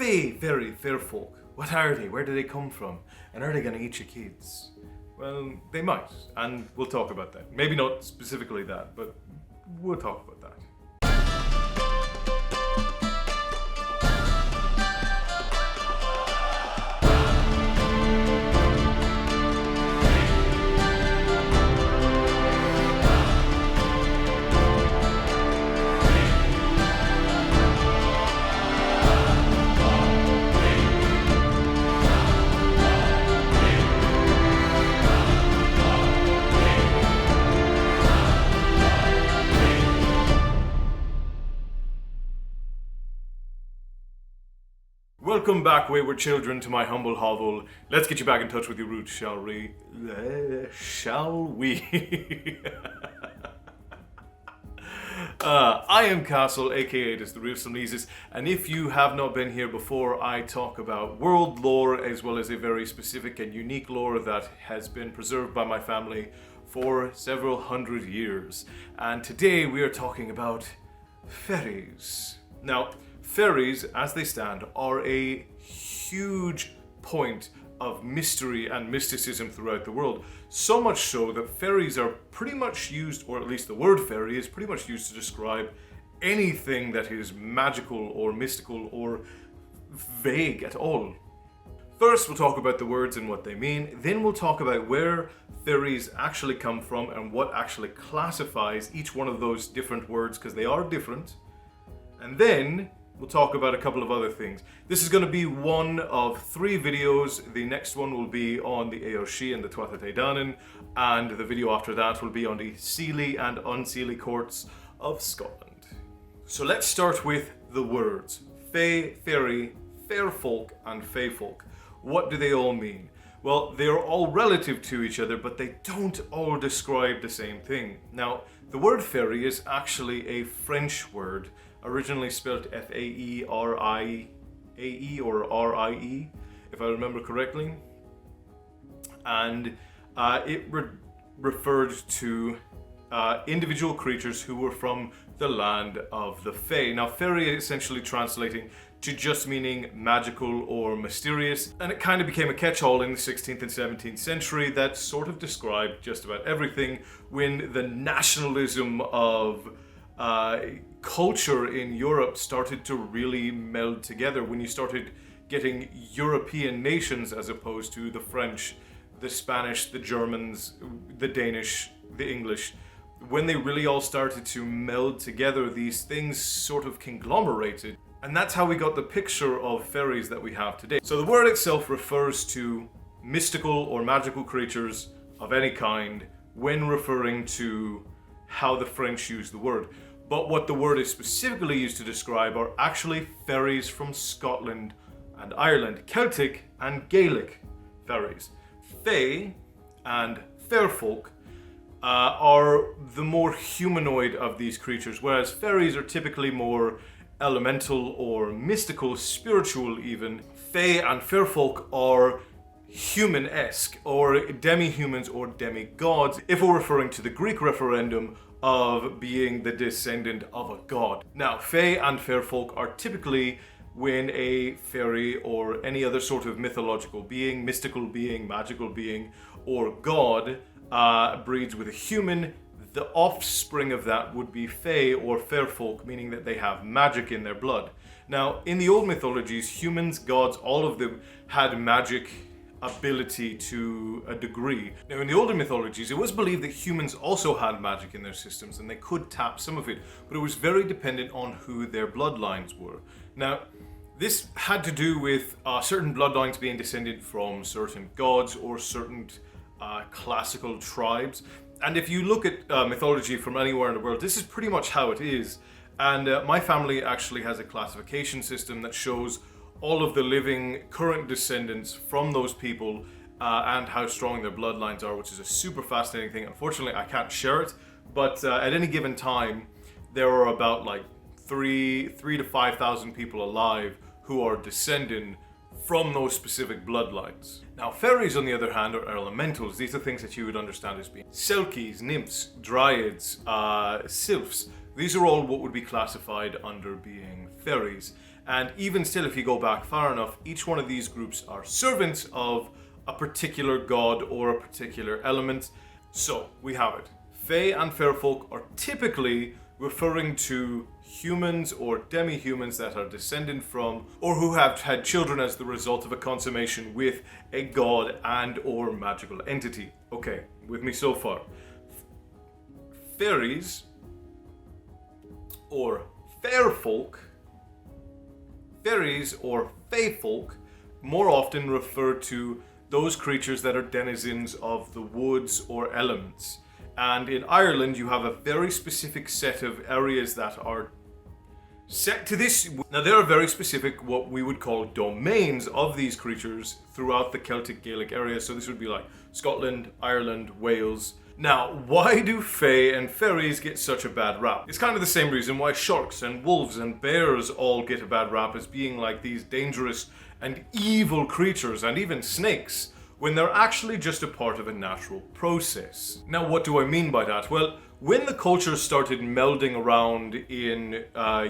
fair folk. What are they? Where do they come from? And are they going to eat your kids? Well, they might, and we'll talk about that. Maybe not specifically that, but we'll talk about that. Welcome back, wayward children, to my humble hovel. Let's get you back in touch with your roots, shall we? I am Castle, aka it is the Real Sneezes, and if you have not been here before, I talk about world lore as well as a very specific and unique lore that has been preserved by my family for several hundred years. And today we are talking about fairies. Now, fairies, as they stand, are a huge point of mystery and mysticism throughout the world. So much so that fairies are pretty much used, or at least the word fairy is pretty much used to describe anything that is magical or mystical or vague at all. First, we'll talk about the words and what they mean. Then we'll talk about where fairies actually come from and what actually classifies each one of those different words, because they are different. And then we'll talk about a couple of other things. This is going to be one of 3 videos. The next one will be on the Aoshi and the Tuatha Dé Danann, and the video after that will be on the Seelie and Unseelie courts of Scotland. So let's start with the words. Fae, fairy, fair folk, and fae folk. What do they all mean? Well, they are all relative to each other, but they don't all describe the same thing. Now, the word fairy is actually a French word, originally spelled F-A-E-R-I-A-E or R-I-E, if I remember correctly. And it referred to individual creatures who were from the land of the Fae. Now, fairy essentially translating to just meaning magical or mysterious, and it kind of became a catch-all in the 16th and 17th century that sort of described just about everything when the nationalism of culture in Europe started to really meld together, when you started getting European nations as opposed to the French, the Spanish, the Germans, the Danish, the English. When they really all started to meld together, these things sort of conglomerated. And that's how we got the picture of fairies that we have today. So the word itself refers to mystical or magical creatures of any kind when referring to how the French use the word. But what the word is specifically used to describe are actually fairies from Scotland and Ireland, Celtic and Gaelic fairies. Fae and fair folk are the more humanoid of these creatures, whereas fairies are typically more elemental or mystical, spiritual even. Fae and fair folk are human-esque, or demi-humans or demigods, if we're referring to the Greek referendum of being the descendant of a god. Now, fae and fair folk are typically when a fairy or any other sort of mythological being, mystical being, magical being, or god breeds with a human. The offspring of that would be fae or fair folk, meaning that they have magic in their blood. Now, in the old mythologies, humans, gods, all of them had magic ability to a degree. Now, in the older mythologies, it was believed that humans also had magic in their systems and they could tap some of it, but it was very dependent on who their bloodlines were. Now, this had to do with certain bloodlines being descended from certain gods or certain classical tribes. And if you look at mythology from anywhere in the world, this is pretty much how it is. And my family actually has a classification system that shows all of the living current descendants from those people and how strong their bloodlines are, which is a super fascinating thing. Unfortunately, I can't share it, but at any given time, there are about like 3,000 to 5,000 people alive who are descending from those specific bloodlines. Now, fairies, on the other hand, are elementals. These are things that you would understand as being selkies, nymphs, dryads, sylphs. These are all what would be classified under being fairies. And even still, if you go back far enough, each one of these groups are servants of a particular god or a particular element. So we have it. Fae and Fairfolk are typically referring to humans or demi-humans that are descended from or who have had children as the result of a consummation with a god and or magical entity. Okay, with me so far. Fairies or Fairfolk, fairies or Faefolk more often refer to those creatures that are denizens of the woods or elements. And in Ireland, you have a very specific set of areas that are set to this. Now, there are very specific, what we would call domains of these creatures throughout the Celtic Gaelic area. So this would be like Scotland, Ireland, Wales. Now, why do Fae and fairies get such a bad rap? It's kind of the same reason why sharks and wolves and bears all get a bad rap as being like these dangerous and evil creatures, and even snakes, when they're actually just a part of a natural process. Now, what do I mean by that? Well, when the cultures started melding around in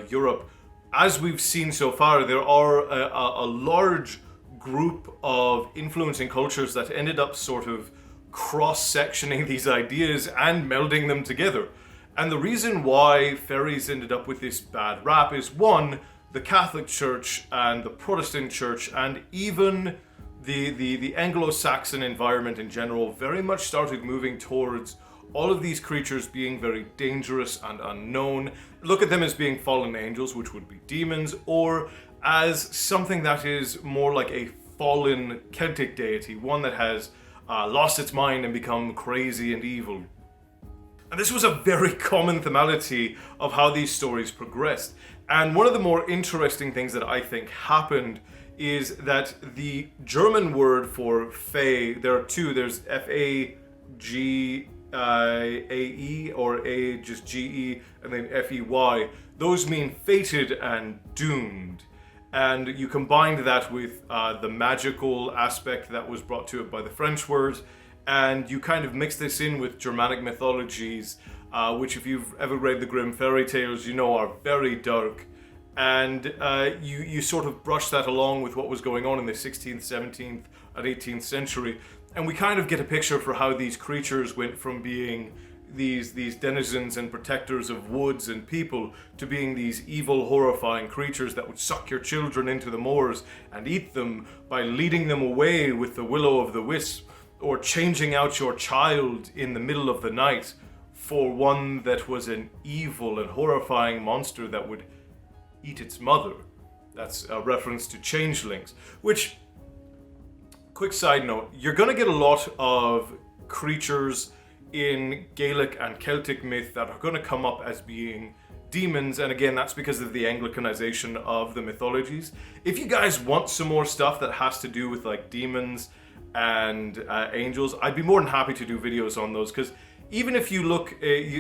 Europe, as we've seen so far, there are a large group of influencing cultures that ended up sort of cross-sectioning these ideas and melding them together. And the reason why fairies ended up with this bad rap is, one, the Catholic Church and the Protestant Church and even the Anglo-Saxon environment in general very much started moving towards all of these creatures being very dangerous and unknown. Look at them as being fallen angels, which would be demons, or as something that is more like a fallen Celtic deity, one that has lost its mind and become crazy and evil. And this was a very common themality of how these stories progressed. And one of the more interesting things that I think happened is that the German word for Fae, there are two, there's F-A-G-A-E or A just G-E and then F-E-Y. Those mean fated and doomed. And you combined that with the magical aspect that was brought to it by the French word, and you kind of mix this in with Germanic mythologies, which if you've ever read the Grimm fairy tales, you know are very dark. And you sort of brush that along with what was going on in the 16th, 17th, and 18th century. And we kind of get a picture for how these creatures went from being these denizens and protectors of woods and people to being these evil, horrifying creatures that would suck your children into the moors and eat them by leading them away with the will of the wisp, or changing out your child in the middle of the night for one that was an evil and horrifying monster that would eat its mother. That's a reference to changelings, which, quick side note, you're going to get a lot of creatures in Gaelic and Celtic myth that are going to come up as being demons, and again, that's because of the Anglicanization of the mythologies. If you guys want some more stuff that has to do with like demons and angels, I'd be more than happy to do videos on those, because even if you look,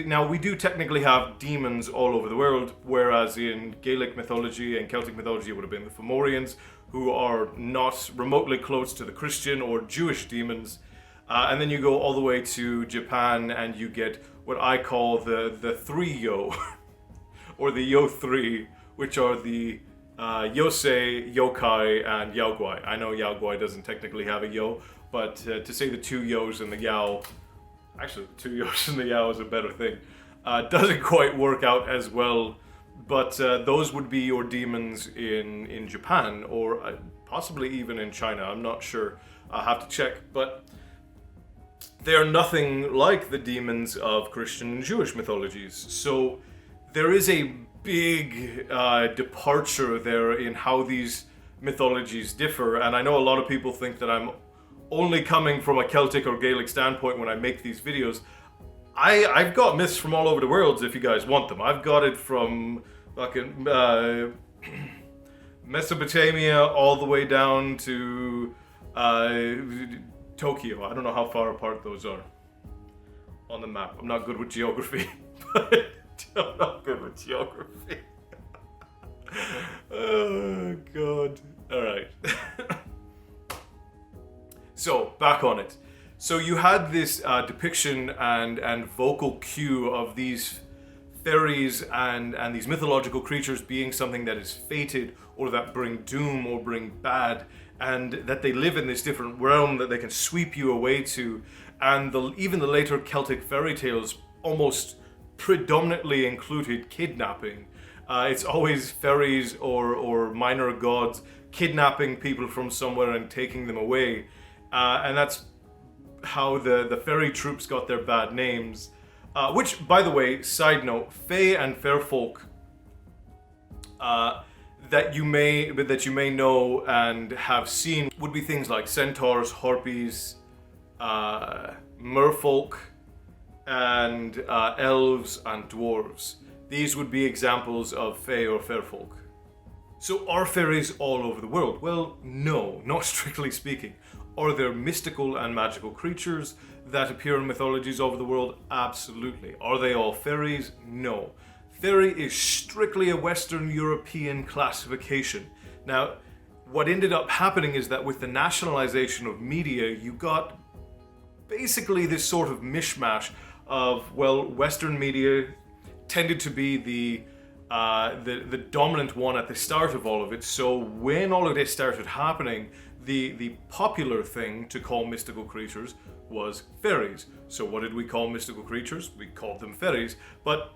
now we do technically have demons all over the world, whereas in Gaelic mythology and Celtic mythology it would have been the Fomorians, who are not remotely close to the Christian or Jewish demons. And then you go all the way to Japan and you get what I call the three yo, or the yo three, which are the Yosei, Yokai, and Yaoguai. I know Yaoguai doesn't technically have a yo, but to say the two yos and the yao, actually the two yos and the yao is a better thing, doesn't quite work out as well. But those would be your demons in Japan, or possibly even in China. I'm not sure. I'll have to check. But they are nothing like the demons of Christian and Jewish mythologies. So there is a big departure there in how these mythologies differ. And I know a lot of people think that I'm only coming from a Celtic or Gaelic standpoint when I make these videos. I've got myths from all over the world if you guys want them. I've got it from fucking Mesopotamia all the way down to Tokyo. I don't know how far apart those are on the map. I'm not good with geography, but I'm not good with geography. Oh god. Alright. So, back on it. So you had this depiction and vocal cue of these fairies and these mythological creatures being something that is fated or that bring doom or bring bad, and that they live in this different realm that they can sweep you away to. And even the later Celtic fairy tales almost predominantly included kidnapping. It's always fairies or minor gods kidnapping people from somewhere and taking them away. And that's how the fairy troops got their bad names. Which, by the way, side note, fae and fairfolk that you may know and have seen would be things like centaurs, harpies, merfolk, and elves and dwarves. These would be examples of fae or fairfolk. So are fairies all over the world? Well, no, not strictly speaking. Are there mystical and magical creatures that appear in mythologies all over the world? Absolutely. Are they all fairies? No. Fairy is strictly a Western European classification. Now, what ended up happening is that with the nationalization of media, you got basically this sort of mishmash of, well, Western media tended to be the dominant one at the start of all of it. So when all of this started happening, the popular thing to call mystical creatures was fairies. So what did we call mystical creatures? We called them fairies. But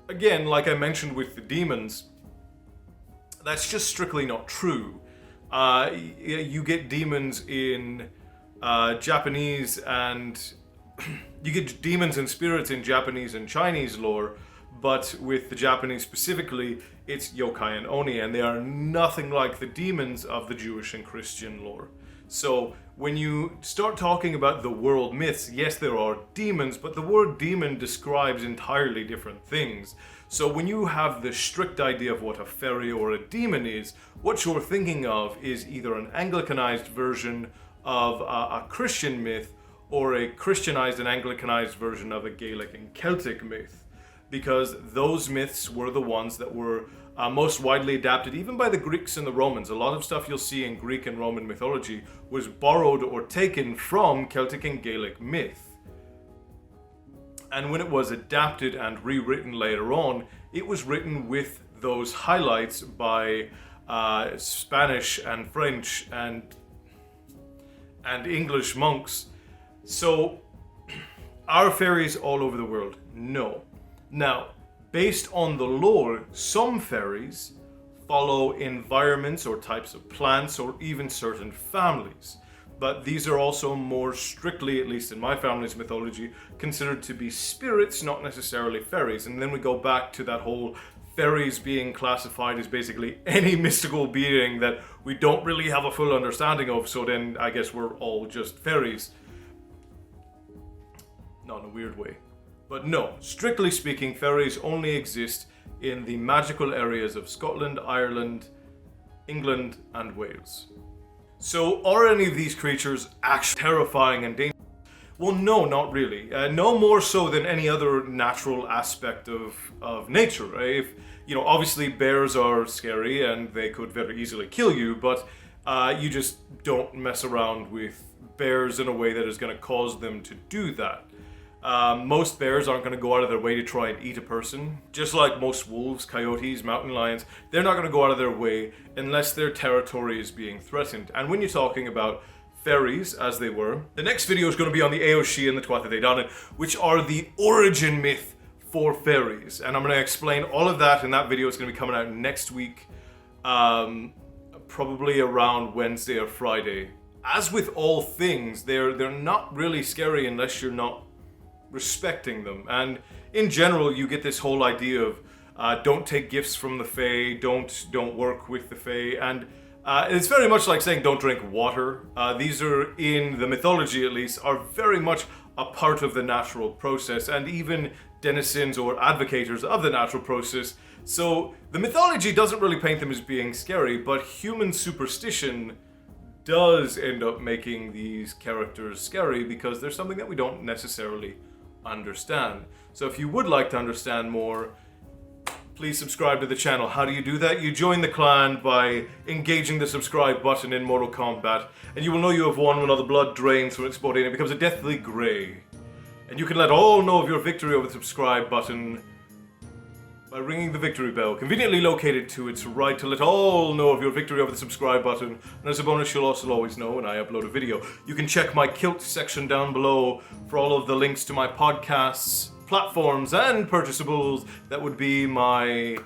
again, like I mentioned with the demons, that's just strictly not true. You get demons in Japanese and you get demons and spirits in Japanese and Chinese lore, but with the Japanese specifically, it's yokai and oni, and they are nothing like the demons of the Jewish and Christian lore. So when you start talking about the world myths, yes, there are demons, but the word demon describes entirely different things. So when you have the strict idea of what a fairy or a demon is, what you're thinking of is either an Anglicanized version of a Christian myth or a Christianized and Anglicanized version of a Gaelic and Celtic myth. Because those myths were the ones that were most widely adapted, even by the Greeks and the Romans. A lot of stuff you'll see in Greek and Roman mythology was borrowed or taken from Celtic and Gaelic myth. And when it was adapted and rewritten later on, it was written with those highlights by Spanish and French and English monks. So, are fairies all over the world? No. Now, based on the lore, some fairies follow environments or types of plants or even certain families. But these are also more strictly, at least in my family's mythology, considered to be spirits, not necessarily fairies. And then we go back to that whole fairies being classified as basically any mystical being that we don't really have a full understanding of, so then I guess we're all just fairies. Not in a weird way. But no, strictly speaking, fairies only exist in the magical areas of Scotland, Ireland, England, and Wales. So, are any of these creatures actually terrifying and dangerous? Well, no, not really. No more so than any other natural aspect of nature. Right? If, obviously bears are scary and they could very easily kill you, but you just don't mess around with bears in a way that is going to cause them to do that. Most bears aren't going to go out of their way to try and eat a person. Just like most wolves, coyotes, mountain lions, they're not going to go out of their way unless their territory is being threatened. And when you're talking about fairies, as they were, the next video is going to be on the Aoshi and the Tuatha Dé Danann, which are the origin myth for fairies. And I'm going to explain all of that in that video. It's going to be coming out next week, probably around Wednesday or Friday. As with all things, they're not really scary unless you're not respecting them. And in general, you get this whole idea of don't take gifts from the Fae, don't work with the Fae, and it's very much like saying don't drink water. These are, in the mythology at least, are very much a part of the natural process, and even denizens or advocators of the natural process. So the mythology doesn't really paint them as being scary, but human superstition does end up making these characters scary because there's something that we don't necessarily understand. So if you would like to understand more, please subscribe to the channel. How do you do that? You join the clan by engaging the subscribe button in Mortal Kombat, and you will know you have won when all the blood drains from its body and it becomes a deathly grey. And you can let all know of your victory over the subscribe button by ringing the victory bell, conveniently located to its right, to let all know of your victory over the subscribe button. And as a bonus, you'll also always know when I upload a video. You can check my kilt section down below for all of the links to my podcasts, platforms, and purchasables. That would be my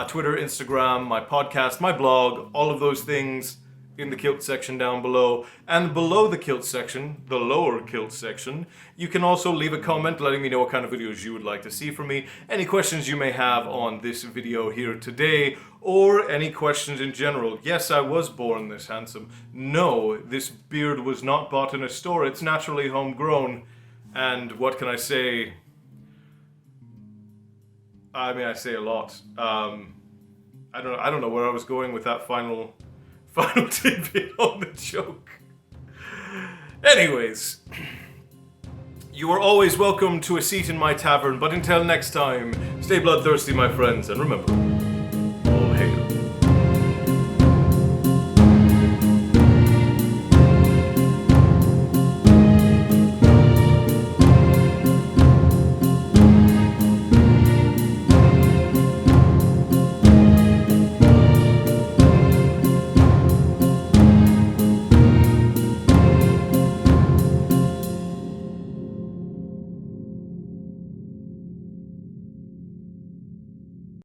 Twitter, Instagram, my podcast, my blog, all of those things in the kilt section down below. And below the kilt section, the lower kilt section, you can also leave a comment letting me know what kind of videos you would like to see from me, any questions you may have on this video here today, or any questions in general. Yes, I was born this handsome. No, this beard was not bought in a store. It's naturally homegrown. And what can I say? I mean, I say a lot. I don't know where I was going with that final tidbit on the joke. Anyways, you are always welcome to a seat in my tavern, but until next time, stay bloodthirsty, my friends, and remember,